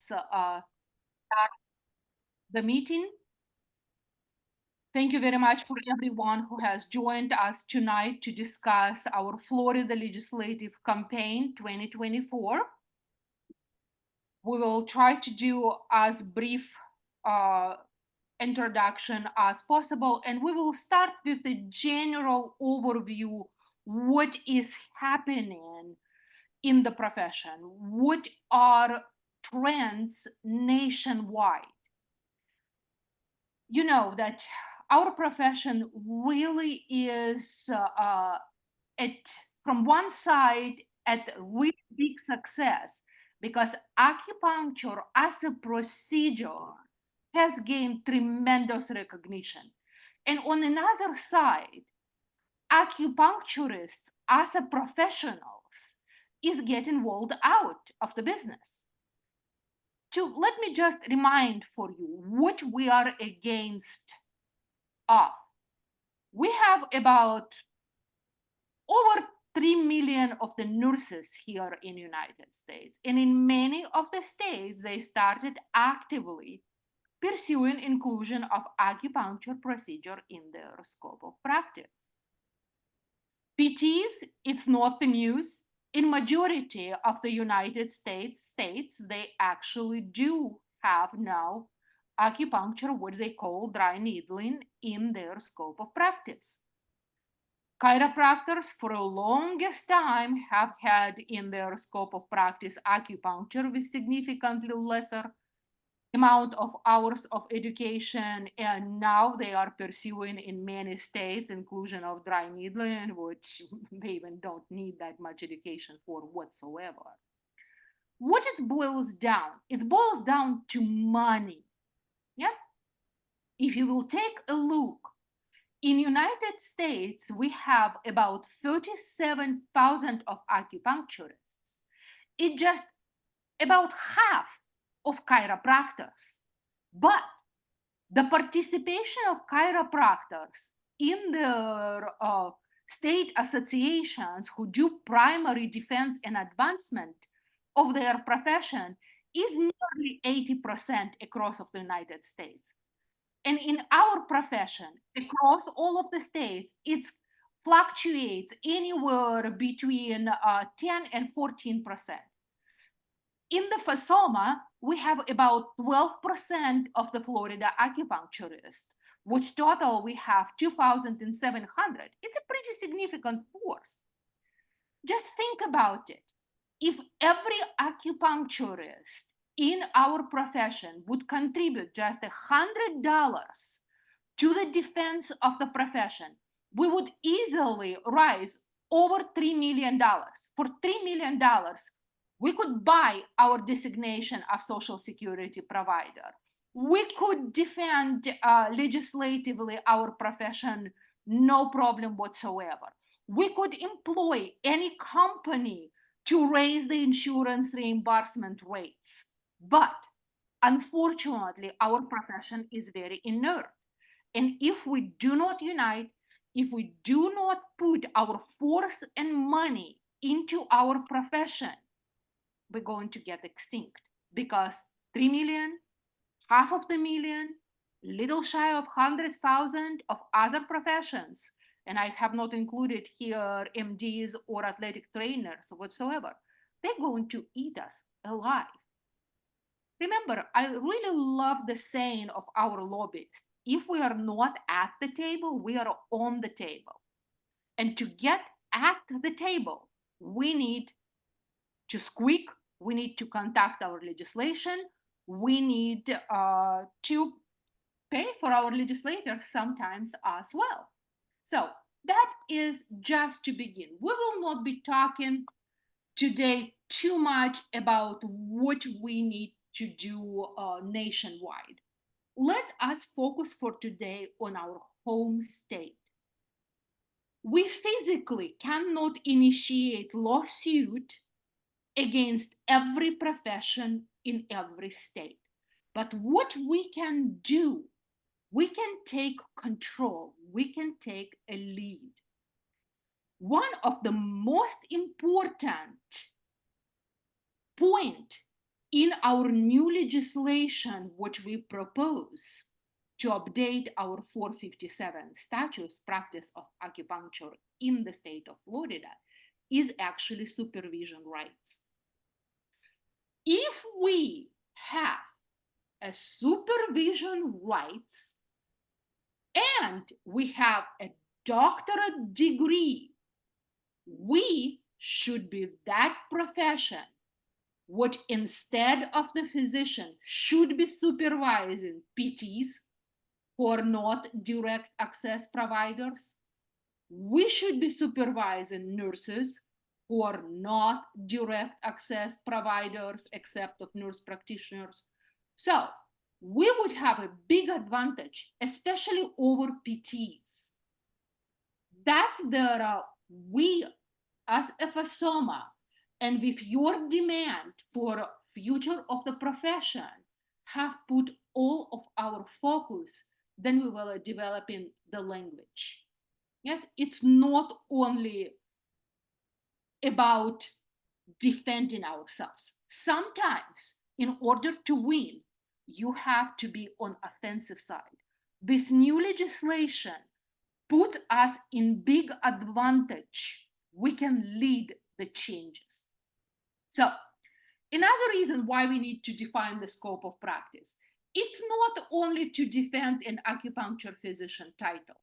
start the meeting. Thank you very much for everyone who has joined us tonight to discuss our Florida Legislative Campaign 2024. We will try to do as brief introduction as possible, and we will start with the general overview. What is happening in the profession? What are trends nationwide? You know that our profession really is from one side at really big success, because acupuncture as a procedure has gained tremendous recognition. And on another side, acupuncturists as a professionals is getting rolled out of the business. Let me just remind for you what we are against of. We have about over 3 million of the nurses here in the United States. And in many of the states, they started actively pursuing inclusion of acupuncture procedure in their scope of practice. PTs, it's not the news. In majority of the United States, they actually do have now acupuncture, what they call dry needling, in their scope of practice. Chiropractors for the longest time have had in their scope of practice acupuncture with significantly lesser amount of hours of education, and now they are pursuing in many states inclusion of dry needling, which they even don't need that much education for whatsoever. What it boils down? It boils down to money. Yeah. If you will take a look, in United States, we have about 37,000 of acupuncturists. It's just about half of chiropractors. But the participation of chiropractors in their state associations who do primary defense and advancement of their profession is nearly 80% across of the United States. And in our profession, across all of the states, it fluctuates anywhere between 10 and 14%. In the FSOMA, we have about 12% of the Florida acupuncturists, which total we have 2,700. It's a pretty significant force. Just think about it. If every acupuncturist in our profession would contribute just $100 to the defense of the profession, we would easily raise over $3 million. For $3 million, we could buy our designation of Social Security provider. We could defend legislatively our profession, no problem whatsoever. We could employ any company to raise the insurance reimbursement rates. But unfortunately, our profession is very inert. And if we do not unite, if we do not put our force and money into our profession, we're going to get extinct, because 3 million, half of the million, little shy of 100,000 of other professions, and I have not included here MDs or athletic trainers whatsoever, they're going to eat us alive. Remember, I really love the saying of our lobbyists: if we are not at the table, we are on the table. And to get at the table, we need to squeak, we need to conduct our legislation, we need to pay for our legislators sometimes as well. So that is just to begin. We will not be talking today too much about what we need to do nationwide. Let us focus for today on our home state. We physically cannot initiate lawsuit against every profession in every state. But what we can do, we can take control, we can take a lead. One of the most important point in our new legislation, which we propose to update our 457 statutes, practice of acupuncture in the state of Florida, is actually supervision rights. If we have a supervision rights and we have a doctorate degree, we should be that profession which, instead of the physician, should be supervising PTs who are not direct access providers. We should be supervising nurses who are not direct access providers except of nurse practitioners. So we would have a big advantage, especially over PTs. That's the we as FSOMA, and with your demand for future of the profession, have put all of our focus, then we will developing the language. Yes, it's not only about defending ourselves. Sometimes, in order to win, you have to be on offensive side. This new legislation puts us in big advantage. We can lead the changes. So, another reason why we need to define the scope of practice, it's not only to defend an acupuncture physician title,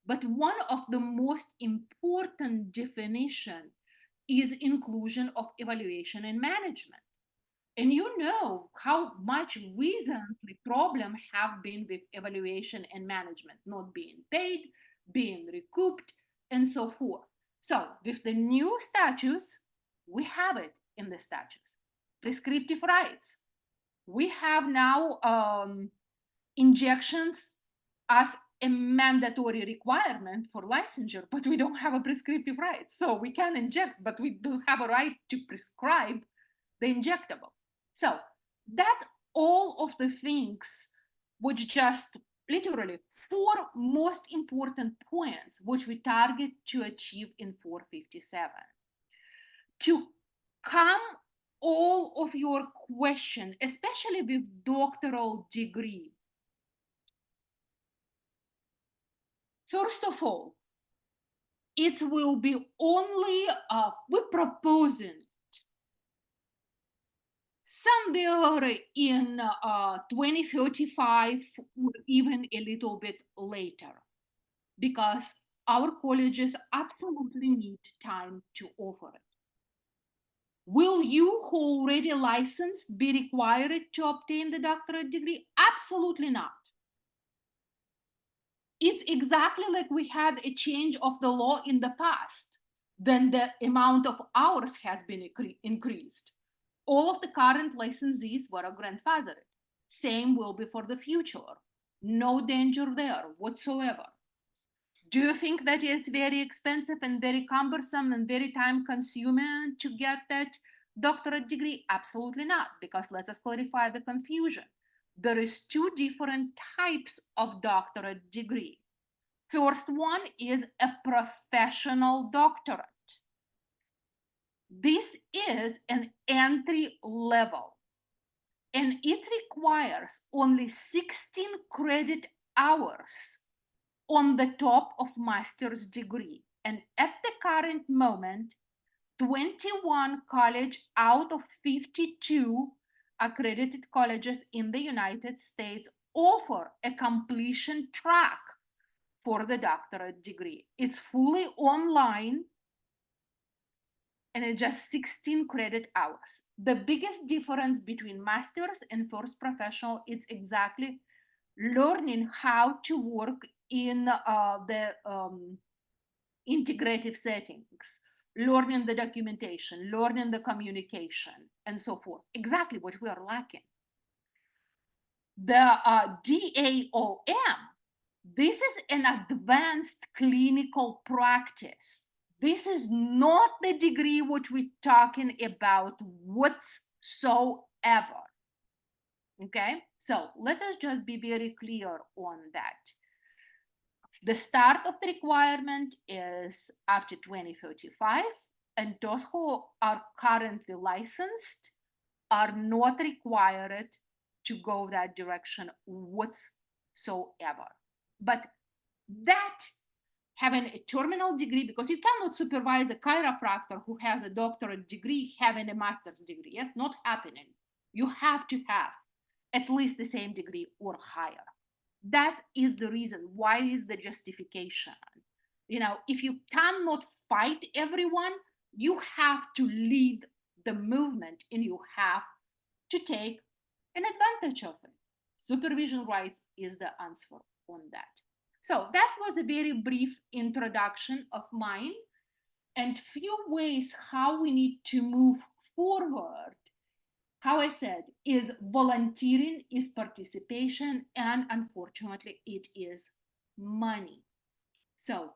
but one of the most important definition is inclusion of evaluation and management. And you know how much recently problems have been with evaluation and management, not being paid, being recouped, and so forth. So with the new statutes, we have it in the statutes. Prescriptive rights. We have now injections as a mandatory requirement for licensure, but we don't have a prescriptive right. So we can inject, but we do have a right to prescribe the injectable. So that's all of the things which just literally 4 most important points which we target to achieve in 457. To come all of your questions, especially with doctoral degree. First of all, it will be only, we're proposing somewhere in 2035 or even a little bit later, because our colleges absolutely need time to offer it. Will you who already licensed be required to obtain the doctorate degree? Absolutely not. It's exactly like we had a change of the law in the past. Then the amount of hours has been increased. All of the current licensees were grandfathered. Same will be for the future. No danger there whatsoever. Do you think that it's very expensive and very cumbersome and very time consuming to get that doctorate degree? Absolutely not, because let us clarify the confusion. There is 2 different types of doctorate degree. First one is a professional doctorate. This is an entry level, and it requires only 16 credit hours on the top of master's degree. And at the current moment, 21 colleges out of 52 accredited colleges in the United States offer a completion track for the doctorate degree. It's fully online and it's just 16 credit hours. The biggest difference between master's and first professional is exactly learning how to work in the integrative settings, learning the documentation, learning the communication, and so forth. Exactly what we are lacking. The DAOM, this is an advanced clinical practice. This is not the degree which we're talking about whatsoever. Okay, so let us just be very clear on that. The start of the requirement is after 2035, and those who are currently licensed are not required to go that direction whatsoever. But that having a terminal degree, because you cannot supervise a chiropractor who has a doctorate degree having a master's degree. Yes, not happening. You have to have at least the same degree or higher. That is the reason. Why is the justification? If you cannot fight everyone, you have to lead the movement and you have to take an advantage of it. Supervision rights is the answer on that. So that was a very brief introduction of mine and few ways how we need to move forward. How I said is volunteering, is participation, and unfortunately it is money. So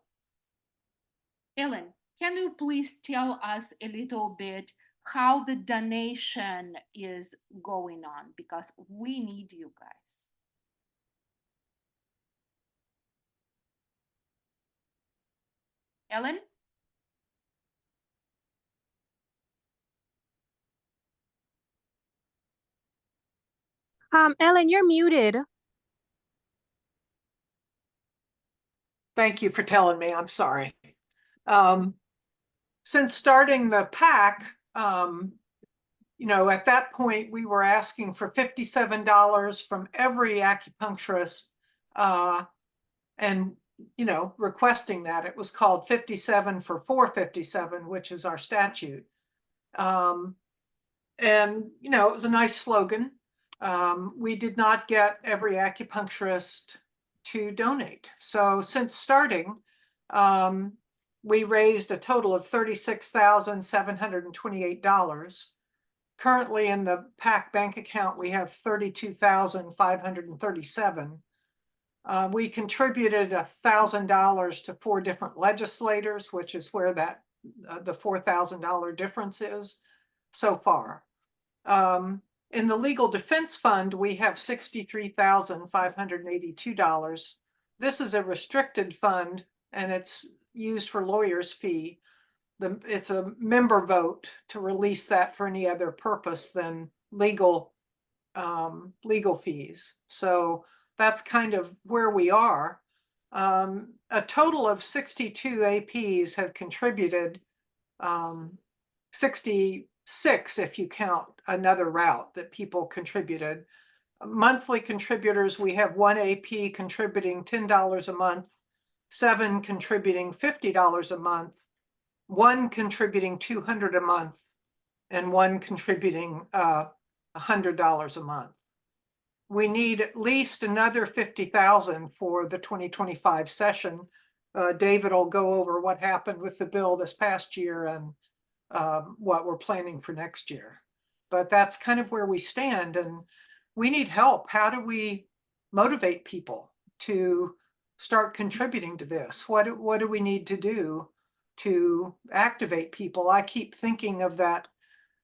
Ellen, can you please tell us a little bit how the donation is going on? Because we need you guys. Ellen? Ellen, you're muted. Thank you for telling me. I'm sorry. Since starting the PAC, at that point, we were asking for $57 from every acupuncturist and, requesting that. It was called 57 for 457, which is our statute. And, it was a nice slogan. We did not get every acupuncturist to donate. So since starting, we raised a total of $36,728. Currently in the PAC bank account, we have $32,537. We contributed $1,000 to 4 different legislators, which is where that the $4,000 difference is so far. In the legal defense fund, we have $63,582. This is a restricted fund, and it's used for lawyers' fee. It's a member vote to release that for any other purpose than legal fees. So that's kind of where we are. A total of 62 APs have contributed, 66 if you count another route that people contributed. Monthly contributors, we have 1 AP contributing $10 a month, 7 contributing $50 a month, 1 contributing $200 a month, and 1 contributing $100 a month. We need at least another 50,000 for the 2025 session. David will go over what happened with the bill this past year and what we're planning for next year. But that's kind of where we stand, and we need help. How do we motivate people to start contributing to this? What do we need to do to activate people? I keep thinking of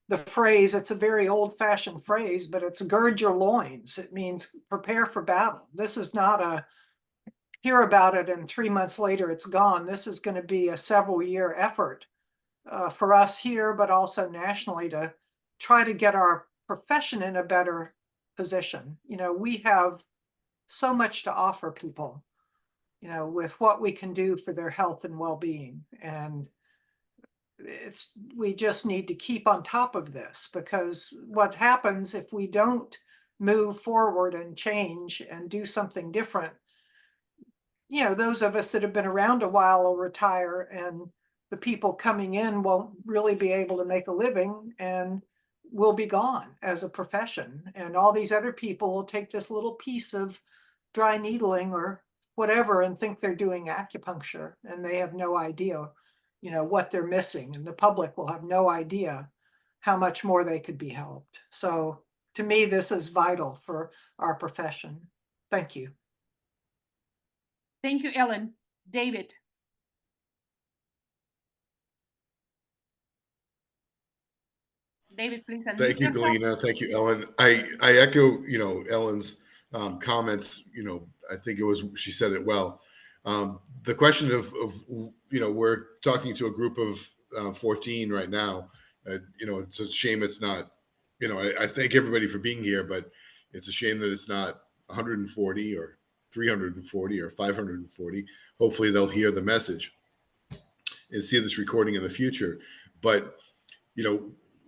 the phrase, it's a very old-fashioned phrase, but it's gird your loins. It means prepare for battle. This is not a hear about it and 3 months later it's gone. This is going to be a several-year effort for us here, but also nationally, to try to get our profession in a better position. We have so much to offer people, with what we can do for their health and well-being. And we just need to keep on top of this, because what happens if we don't move forward and change and do something different, those of us that have been around a while will retire, and the people coming in won't really be able to make a living, and we'll be gone as a profession. And all these other people will take this little piece of dry needling or whatever and think they're doing acupuncture, and they have no idea, what they're missing, and the public will have no idea how much more they could be helped. So to me, this is vital for our profession. Thank you. Thank you, Ellen. David. David, please unmute Thank you, yourself. Galina. Thank you, Ellen. I echo, Ellen's comments. I think she said it well. The question of we're talking to a group of 14 right now. It's a shame it's not I thank everybody for being here, but it's a shame that it's not 140 or 340 or 540. Hopefully they'll hear the message and see this recording in the future. But,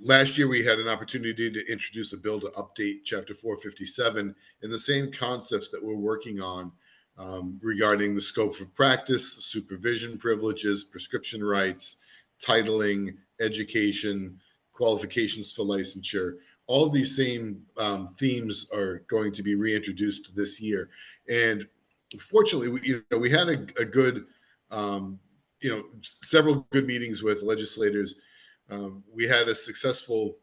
last year we had an opportunity to introduce a bill to update Chapter 457 and the same concepts that we're working on regarding the scope of practice, supervision privileges, prescription rights, titling, education, qualifications for licensure. All of these same themes are going to be reintroduced this year. And fortunately, we had a good, several good meetings with legislators. We had a successful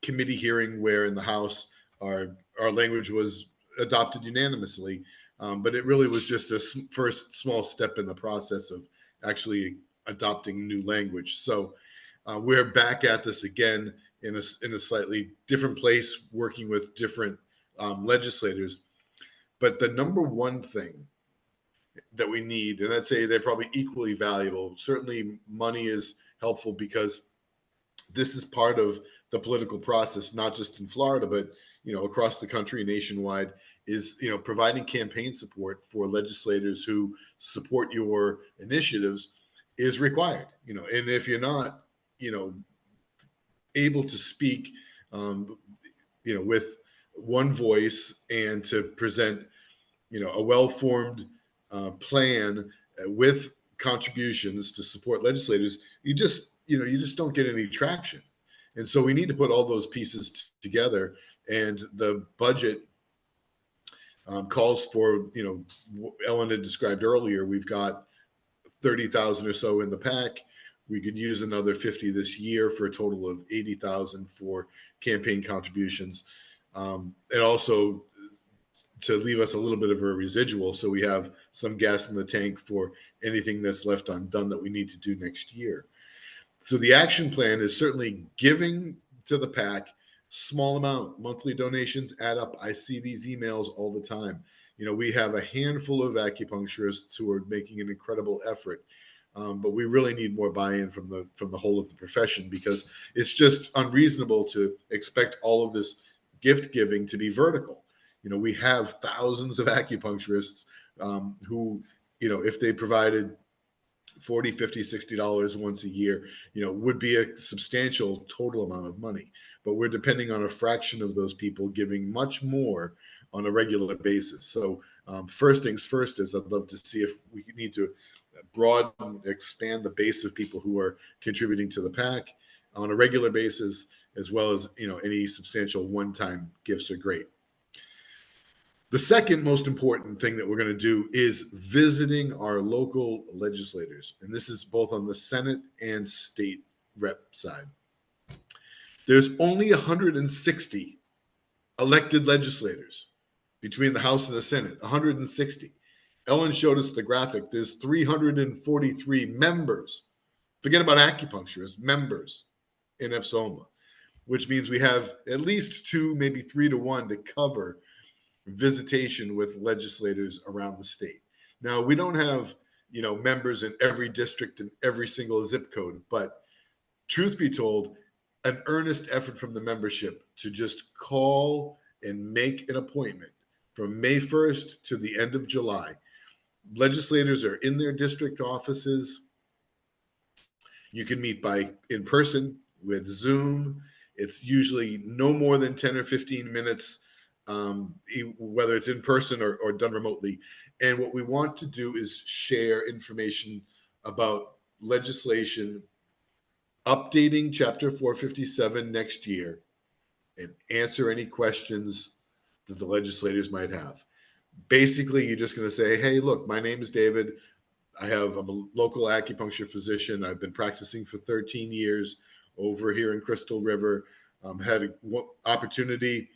committee hearing where in the House our language was adopted unanimously, but it really was just a first small step in the process of actually adopting new language. So we're back at this again in a slightly different place, working with different legislators. But the number one thing that we need, and I'd say they're probably equally valuable. Certainly money is helpful because this is part of the political process, not just in Florida, but across the country, nationwide, is providing campaign support for legislators who support your initiatives is required. And if you're not able to speak with one voice and to present a well-formed plan with contributions to support legislators, you just don't get any traction. And so we need to put all those pieces together. And the budget calls for, Ellen had described earlier, we've got 30,000 or so in the PAC. We could use another 50 this year for a total of 80,000 for campaign contributions. And also to leave us a little bit of a residual, so we have some gas in the tank for anything that's left undone that we need to do next year. So the action plan is certainly giving to the PAC, small amount, monthly donations add up. I see these emails all the time. We have a handful of acupuncturists who are making an incredible effort, but we really need more buy-in from the whole of the profession, because it's just unreasonable to expect all of this gift giving to be vertical. We have thousands of acupuncturists who, if they provided $40, $50, $60 once a year, would be a substantial total amount of money. But we're depending on a fraction of those people giving much more on a regular basis. So first things first is I'd love to see if we need to broaden, expand the base of people who are contributing to the PAC on a regular basis, as well as, any substantial one-time gifts are great. The second most important thing that we're going to do is visiting our local legislators. And this is both on the Senate and state rep side. There's only 160 elected legislators between the House and the Senate, 160. Ellen showed us the graphic. There's 343 members. Forget about acupuncturists, members in FSOMA, which means we have at least 2, maybe 3 to 1 to cover visitation with legislators around the state. Now, we don't have, members in every district and every single zip code, but truth be told, an earnest effort from the membership to just call and make an appointment from May 1st to the end of July. Legislators are in their district offices. You can meet in person with Zoom. It's usually no more than 10 or 15 minutes, whether it's in person or done remotely. And what we want to do is share information about legislation, updating Chapter 457 next year, and answer any questions that the legislators might have. Basically, you're just going to say, hey, look, my name is David. I'm a local acupuncture physician. I've been practicing for 13 years over here in Crystal River. Had an opportunity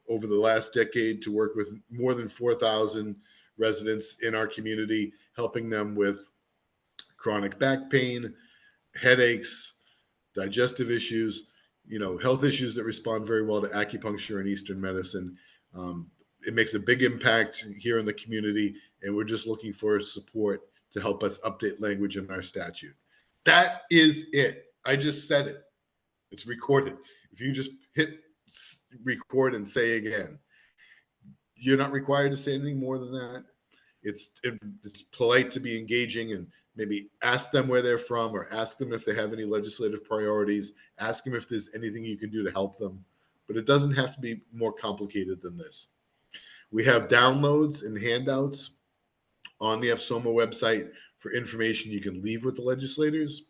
over the last decade to work with more than 4,000 residents in our community, helping them with chronic back pain, headaches, digestive issues, health issues that respond very well to acupuncture and Eastern medicine. It makes a big impact here in the community, and we're just looking for support to help us update language in our statute. That is it. I just said it. It's recorded. If you just hit record and say again. You're not required to say anything more than that. It's polite to be engaging and maybe ask them where they're from, or ask them if they have any legislative priorities, ask them if there's anything you can do to help them. But it doesn't have to be more complicated than this. We have downloads and handouts on the FSOMA website for information you can leave with the legislators.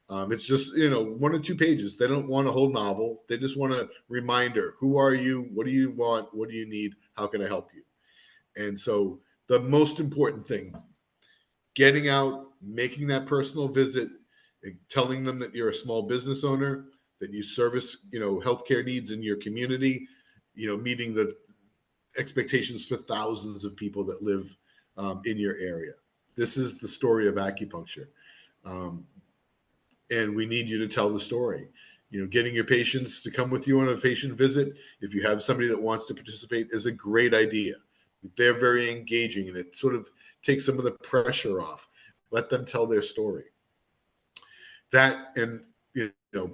It's just, 1 or 2 pages. They don't want a whole novel. They just want a reminder. Who are you? What do you want? What do you need? How can I help you? And so the most important thing, getting out, making that personal visit, telling them that you're a small business owner, that you service, healthcare needs in your community, meeting the expectations for thousands of people that live in your area. This is the story of acupuncture. And we need you to tell the story. Getting your patients to come with you on a patient visit, if you have somebody that wants to participate, is a great idea. They're very engaging, and it sort of takes some of the pressure off. Let them tell their story. That, and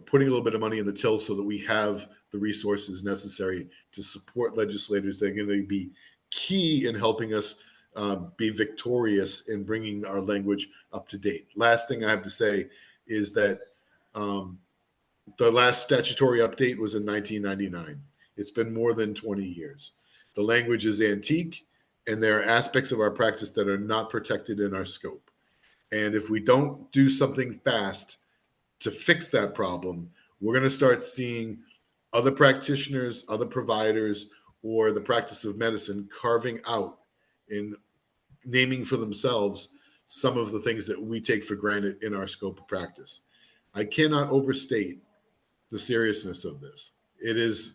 putting a little bit of money in the till so that we have the resources necessary to support legislators that are going to be key in helping us be victorious in bringing our language up to date. Last thing I have to say is that the last statutory update was in 1999. It's been more than 20 years. The language is antique, and there are aspects of our practice that are not protected in our scope. And if we don't do something fast to fix that problem, we're going to start seeing other practitioners, other providers, or the practice of medicine carving out and naming for themselves some of the things that we take for granted in our scope of practice. I cannot overstate the seriousness of this. It's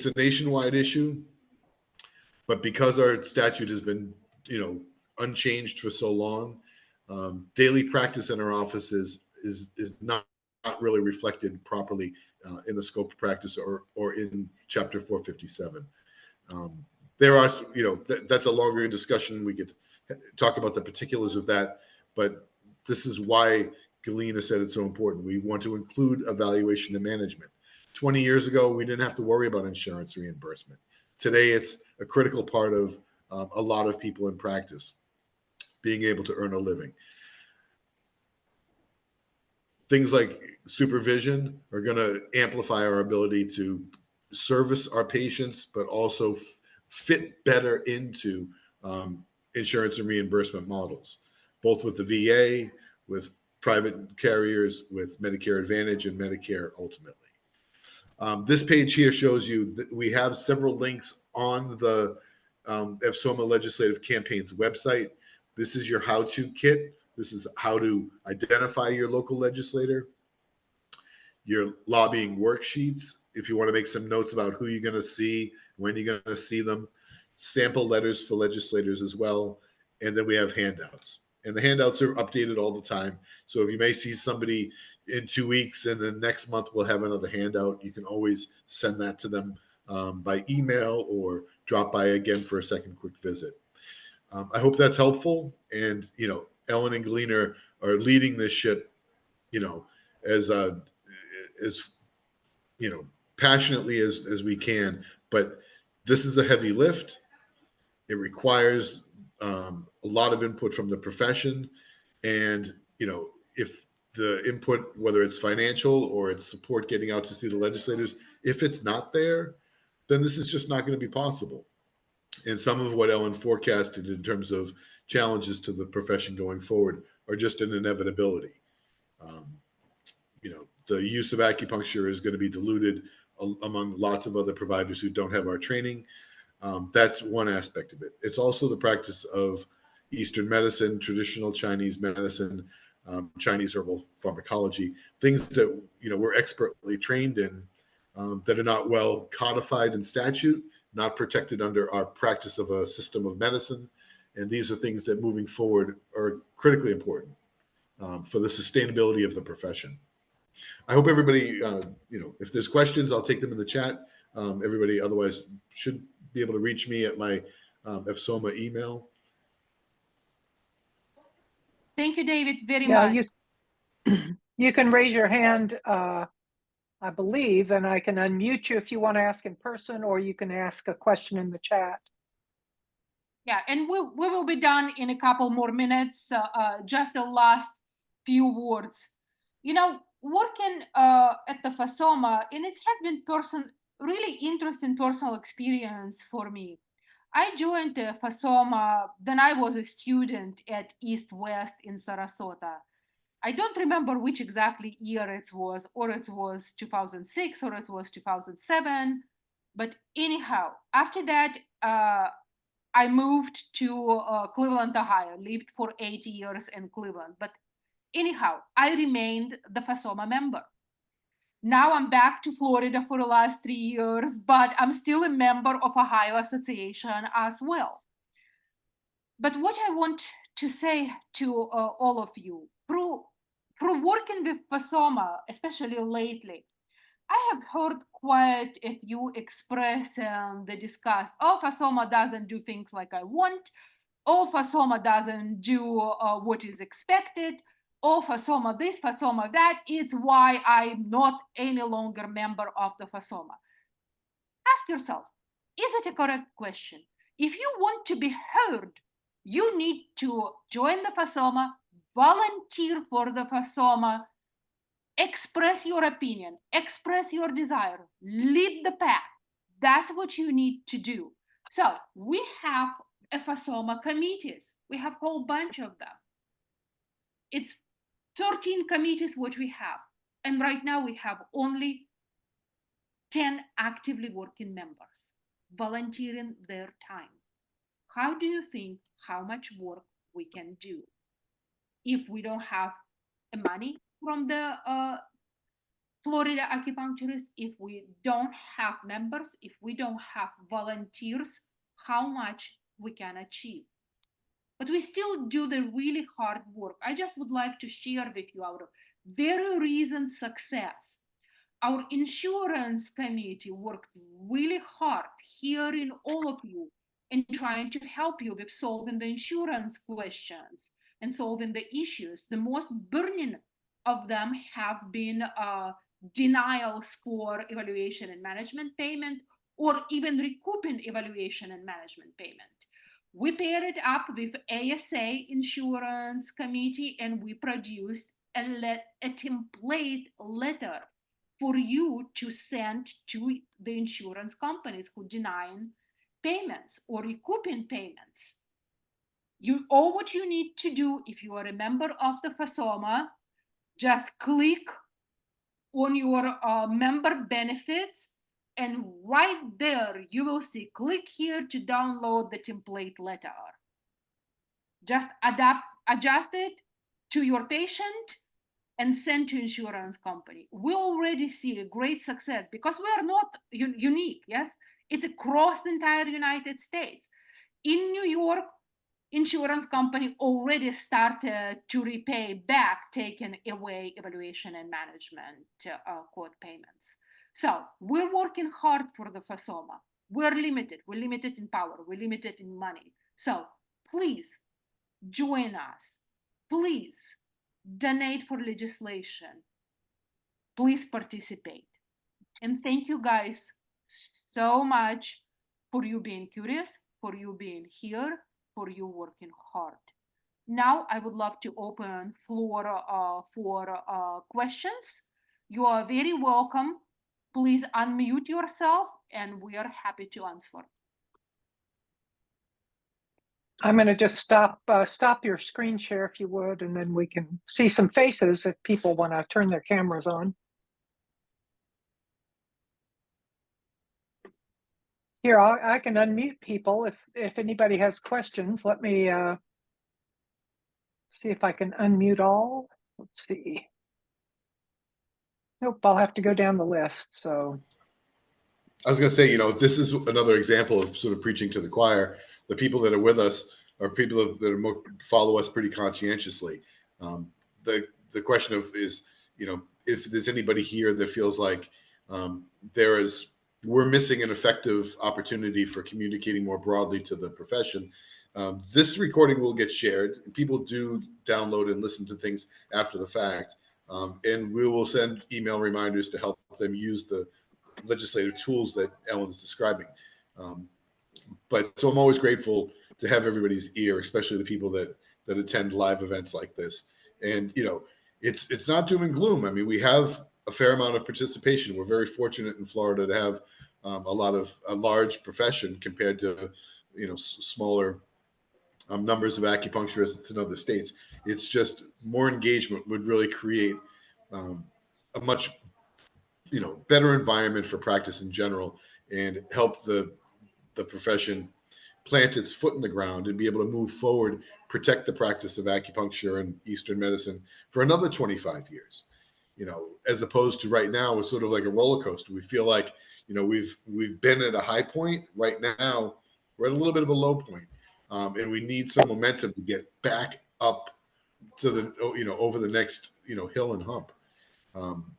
a nationwide issue, but because our statute has been, unchanged for so long, daily practice in our offices is not really reflected properly in the scope of practice or in Chapter 457. There are, that's a longer discussion. We could talk about the particulars of that, but this is why Galina said it's so important. We want to include evaluation and management. 20 years ago, we didn't have to worry about insurance reimbursement. Today, it's a critical part of a lot of people in practice being able to earn a living. Things like supervision are going to amplify our ability to service our patients, but also fit better into insurance and reimbursement models, both with the VA, with private carriers, with Medicare Advantage and Medicare ultimately. This page here shows you that we have several links on the FSOMA Legislative Campaign's website. This is your how-to kit. This is how to identify your local legislator, your lobbying worksheets, if you want to make some notes about who you're going to see, when you're going to see them, sample letters for legislators as well, and then we have handouts. And the handouts are updated all the time. So if you may see somebody in 2 weeks and then next month we'll have another handout, you can always send that to them by email or drop by again for a second quick visit. I hope that's helpful. And, Ellen and Galina are leading this ship, as passionately as we can. But this is a heavy lift. It requires a lot of input from the profession. And, if the input, whether it's financial or it's support getting out to see the legislators, if it's not there, then this is just not going to be possible. And some of what Ellen forecasted in terms of challenges to the profession going forward are just an inevitability. The use of acupuncture is going to be diluted among lots of other providers who don't have our training. That's one aspect of it. It's also the practice of Eastern medicine, traditional Chinese medicine, Chinese herbal pharmacology, things that we're expertly trained in that are not well codified in statute, not protected under our practice of a system of medicine. And these are things that moving forward are critically important for the sustainability of the profession. I hope everybody, if there's questions, I'll take them in the chat. Everybody otherwise should be able to reach me at my FSOMA email. Thank you, David, very much. You can raise your hand I believe, and I can unmute you if you want to ask in person, or you can ask a question in the chat. Yeah, and we will be done in a couple more minutes. Just the last few words. You know, working at the FSOMA, and it has been really interesting personal experience for me. I joined the FSOMA when I was a student at East West in Sarasota. I don't remember which exactly year it was, or it was 2006, or it was 2007. But anyhow, after that, I moved to Cleveland, Ohio, lived for 8 years in Cleveland. But anyhow, I remained the FSOMA member. Now I'm back to Florida for the last 3 years, but I'm still a member of Ohio Association as well. But what I want to say to all of you, through working with FSOMA, especially lately, I have heard quite a few expressing the disgust. Oh, FSOMA doesn't do things like I want. Oh, FSOMA doesn't do what is expected. Oh, FSOMA this, FSOMA that. It's why I'm not any longer member of the FSOMA. Ask yourself, is it a correct question? If you want to be heard, you need to join the FSOMA, volunteer for the FSOMA, express your opinion, express your desire, lead the path. That's what you need to do. So we have FSOMA committees. We have a whole bunch of them. It's 13 committees what we have. And right now we have only 10 actively working members volunteering their time. How do you think how much work we can do if we don't have money from the Florida acupuncturists, if we don't have members, if we don't have volunteers, how much we can achieve? But we still do the really hard work. I just would like to share with you our very recent success. Our insurance committee worked really hard hearing all of you and trying to help you with solving the insurance questions and solving the issues. The most burning of them have been denials for evaluation and management payment, or even recouping evaluation and management payment. We paired it up with ASA insurance committee, and we produced a template letter for you to send to the insurance companies who denying payments or recouping payments. All what you need to do, if you are a member of the FSOMA, just click on your member benefits, and right there you will see click here to download the template letter. Just adjust it to your patient and send to insurance company. We already see a great success because we are not unique. Yes, it's across the entire United States. In New York, insurance company already started to repay back taken away evaluation and management quote payments. So we're working hard for the FSOMA. We're limited in power, we're limited in money. So please join us. Please donate for legislation. Please participate. And thank you guys so much for you being curious, for you being here, for you working hard. Now I would love to open floor for questions. You are very welcome. Please unmute yourself and we are happy to answer. I'm going to just stop your screen share if you would, and then we can see some faces if people want to turn their cameras on. Here, I can unmute people if anybody has questions. Let me see if I can unmute all. Let's see. Nope, I'll have to go down the list. So I was going to say, this is another example of sort of preaching to the choir. The people that are with us are people that follow us pretty conscientiously. The question is, if there's anybody here that feels like we're missing an effective opportunity for communicating more broadly to the profession. This recording will get shared. People do download and listen to things after the fact. And we will send email reminders to help help them use the legislative tools that Ellen's describing. But so I'm always grateful to have everybody's ear, especially the people that attend live events like this. And it's not doom and gloom. I mean, we have a fair amount of participation. We're very fortunate in Florida to have a large profession compared to smaller numbers of acupuncturists in other states. It's just more engagement would really create a much better environment for practice in general, and help the profession plant its foot in the ground and be able to move forward, protect the practice of acupuncture and Eastern medicine for another 25 years. As opposed to right now, it's sort of like a roller coaster. We feel like we've been at a high point. Right now, we're at a little bit of a low point, and we need some momentum to get back up to the over the next hill and hump.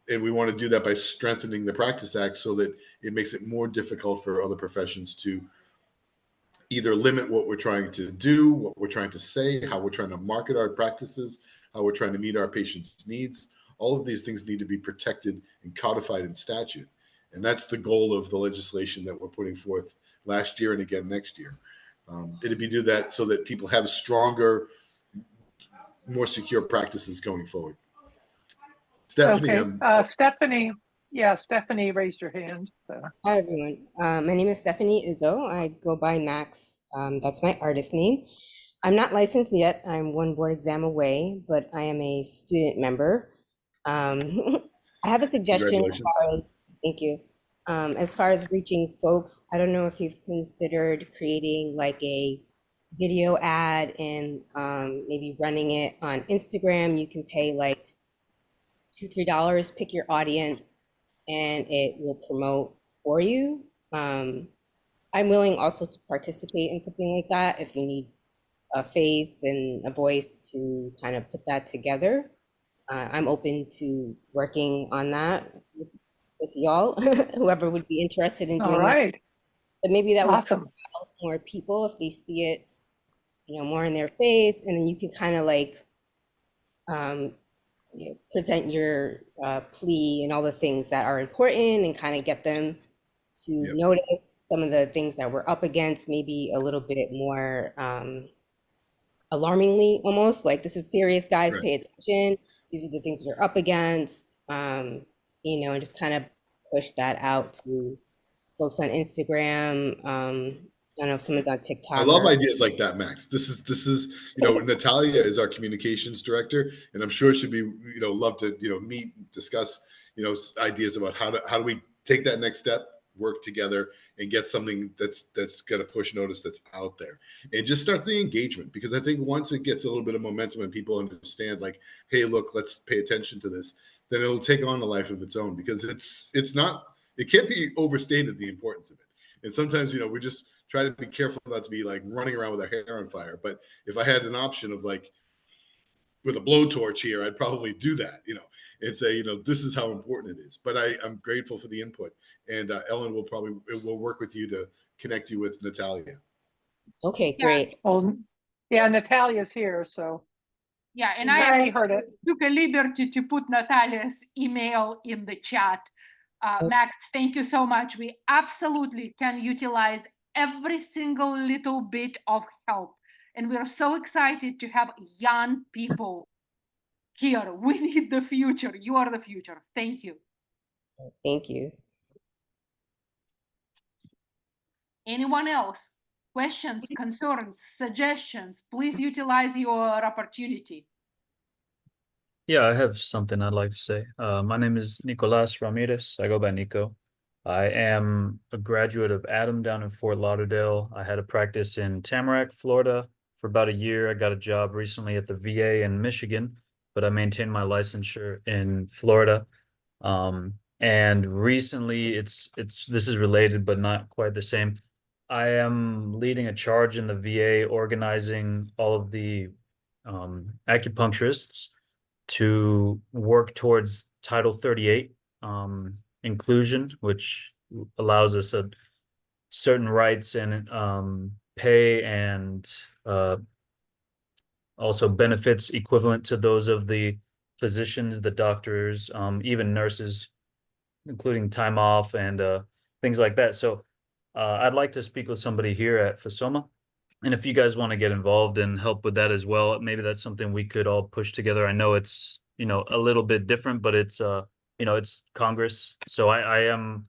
And we want to do that by strengthening the Practice Act so that it makes it more difficult for other professions to either limit what we're trying to do, what we're trying to say, how we're trying to market our practices, how we're trying to meet our patients' needs. All of these things need to be protected and codified in statute. And that's the goal of the legislation that we're putting forth last year and again next year. It'd be do that so that people have stronger, more secure practices going forward. Stephanie. Okay, Stephanie. Yeah, Stephanie raised her hand. So. Hi, everyone. My name is Stephanie Izzo. I go by Max. That's my artist name. I'm not licensed yet. I'm one board exam away, but I am a student member. I have a suggestion. Thank you. As far as reaching folks, I don't know if you've considered creating like a video ad and maybe running it on Instagram. You can pay like $2-3, pick your audience, and it will promote for you. I'm willing also to participate in something like that if you need a face and a voice to kind of put that together. I'm open to working on that with y'all, whoever would be interested in doing that. But maybe that would help more people if they see it, more in their face, and then you can kind of like present your plea and all the things that are important and kind of get them to notice some of the things that we're up against, maybe a little bit more alarmingly, almost like, this is serious, guys, pay attention. These are the things we're up against, and just kind of push that out to folks on Instagram. I don't know if someone's on TikTok. I love ideas like that, Max. This is Natalia is our communications director, and I'm sure she'd be love to meet, discuss ideas about how do we take that next step, work together, and get something that's got a push notice that's out there, and just start the engagement. Because I think once it gets a little bit of momentum and people understand, like, hey, look, let's pay attention to this, then it'll take on a life of its own. Because it can't be overstated, the importance of it. And sometimes we just try to be careful not to be like running around with our hair on fire. But if I had an option of like with a blowtorch here, I'd probably do that, and say, this is how important it is. But I'm grateful for the input, and Ellen will work with you to connect you with Natalia. Okay, great. Well, yeah, Natalia's here, so. Yeah, and I heard it. Took a liberty to put Natalia's email in the chat. Max, thank you so much. We absolutely can utilize every single little bit of help. And we're so excited to have young people here. We need the future. You are the future. Thank you. Thank you. Anyone else? Questions, concerns, suggestions? Please utilize your opportunity. Yeah, I have something I'd like to say. My name is Nicolas Ramirez. I go by Nico. I am a graduate of Adam down in Fort Lauderdale. I had a practice in Tamarack, Florida for about a year. I got a job recently at the VA in Michigan, but I maintained my licensure in Florida. And recently this is related, but not quite the same. I am leading a charge in the VA, organizing all of the acupuncturists to work towards Title 38 inclusion, which allows us certain rights and pay and also benefits equivalent to those of the physicians, the doctors, even nurses including time off and things like that. So I'd like to speak with somebody here at FSOMA. And if you guys want to get involved and help with that as well, maybe that's something we could all push together. I know it's, a little bit different, but it's, it's Congress. So I am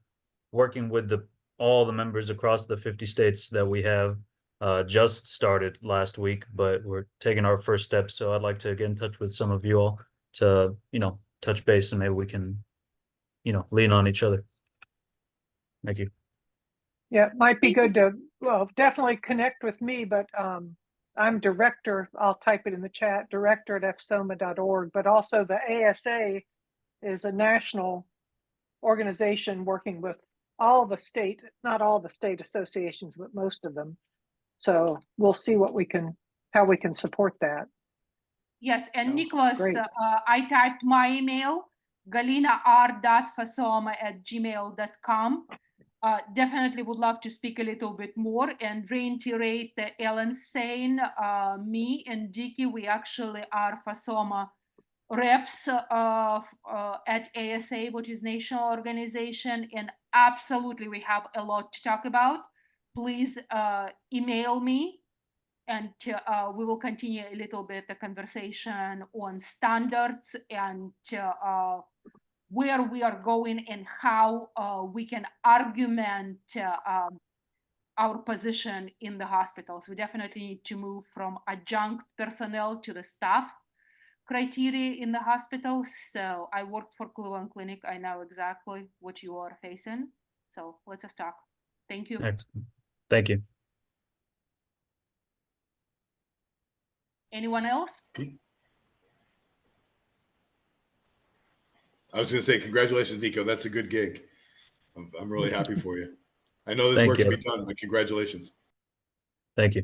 working with all the members across the 50 states that we have. Just started last week, but we're taking our first steps. So I'd like to get in touch with some of you all to, touch base, and maybe we can, lean on each other. Thank you. Yeah, it might be good to, well, definitely connect with me, but I'm director, I'll type it in the chat, director@fsoma.org, but also the ASA is a national organization working with all the state, not all the state associations, but most of them. So we'll see how we can support that. Yes, and Oh, Nicholas, great. I typed my email, galina.fasoma@gmail.com. Definitely would love to speak a little bit more and reiterate that Ellen saying, me and Dicky, we actually are FSOMA reps at ASA, which is national organization, and absolutely we have a lot to talk about. Please email me, and we will continue a little bit the conversation on standards and where we are going and how we can argument our position in the hospitals. We definitely need to move from adjunct personnel to the staff criteria in the hospitals. So I worked for Cleveland Clinic. I know exactly what you are facing. So let's just talk. Thank you. Excellent. Thank you. Anyone else? I was going to say, congratulations, Nico. That's a good gig. I'm really happy for you. I know there's Thank work to you. be done, but congratulations. Thank you.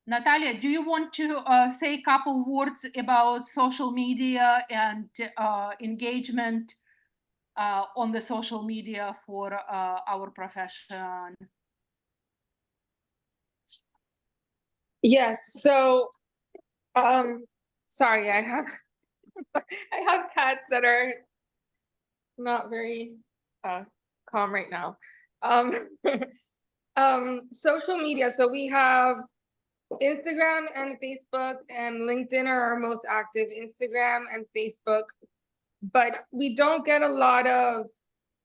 Natalia, do you want to say a couple words about social media and engagement on the social media for our profession? Yes. So, sorry, I have I have cats that are not very calm right now. Social media. So we have Instagram and Facebook, and LinkedIn are our most active. Instagram and Facebook, but we don't get a lot of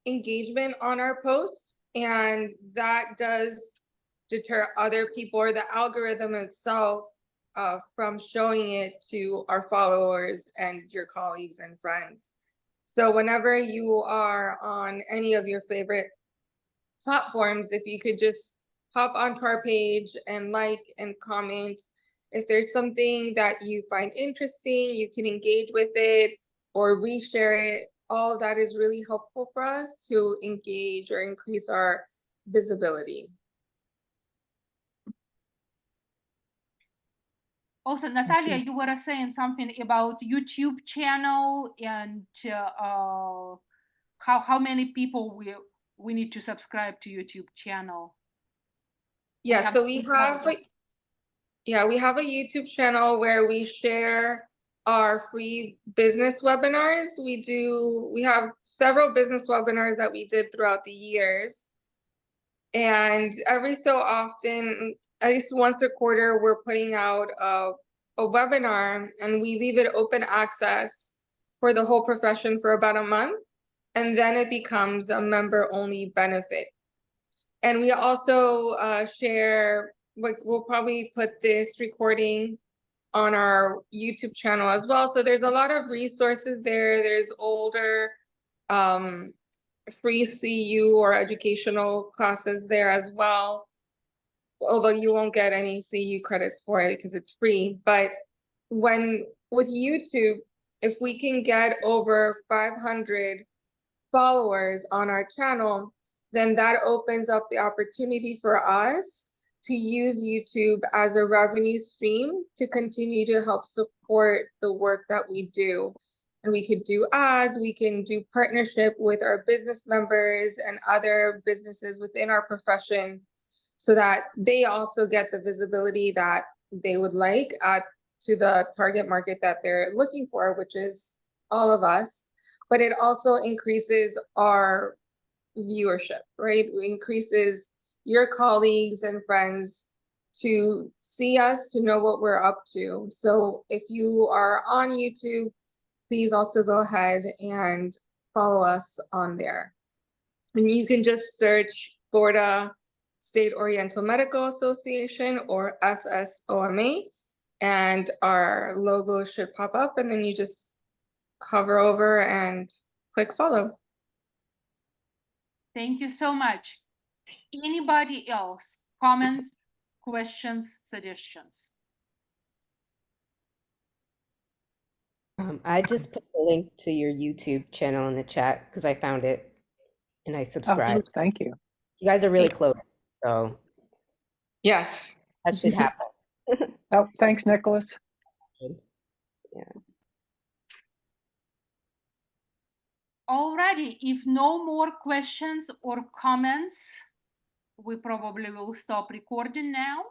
engagement on our posts, and that does deter other people, or the algorithm itself, from showing it to our followers and your colleagues and friends. So whenever you are on any of your favorite platforms, if you could just hop onto our page and like and comment. If there's something that you find interesting, you can engage with it or reshare it. All of that is really helpful for us to engage or increase our visibility. Also, Natalia, you were saying something about YouTube channel and how many people we need to subscribe to YouTube channel. Yeah, so we have a YouTube channel where we share our free business webinars. We have several business webinars that we did throughout the years. And every so often, at least once a quarter, we're putting out a webinar, and we leave it open access for the whole profession for about a month. And then it becomes a member-only benefit. And we also share, we'll probably put this recording on our YouTube channel as well. So there's a lot of resources there. There's older free CU or educational classes there as well. Although you won't get any CU credits for it because it's free. But with YouTube, if we can get over 500 followers on our channel, then that opens up the opportunity for us to use YouTube as a revenue stream to continue to help support the work that we do. And we could do ads, we can do partnership with our business members and other businesses within our profession so that they also get the visibility that they would like to the target market that they're looking for, which is all of us, but it also increases our viewership, right? It increases your colleagues and friends to see us, to know what we're up to. So if you are on YouTube, please also go ahead and follow us on there. And you can just search Florida State Oriental Medical Association or FSOMA, and our logo should pop up, and then you just hover over and click follow. Thank you so much. Anybody else? Comments, questions, suggestions? I just put the link to your YouTube channel in the chat because I found it and I Oh, subscribed. thank you. You guys are really close, so Yes. that should happen. Oh, thanks, Nicholas. Alrighty, if no more questions or comments, we probably will stop recording now.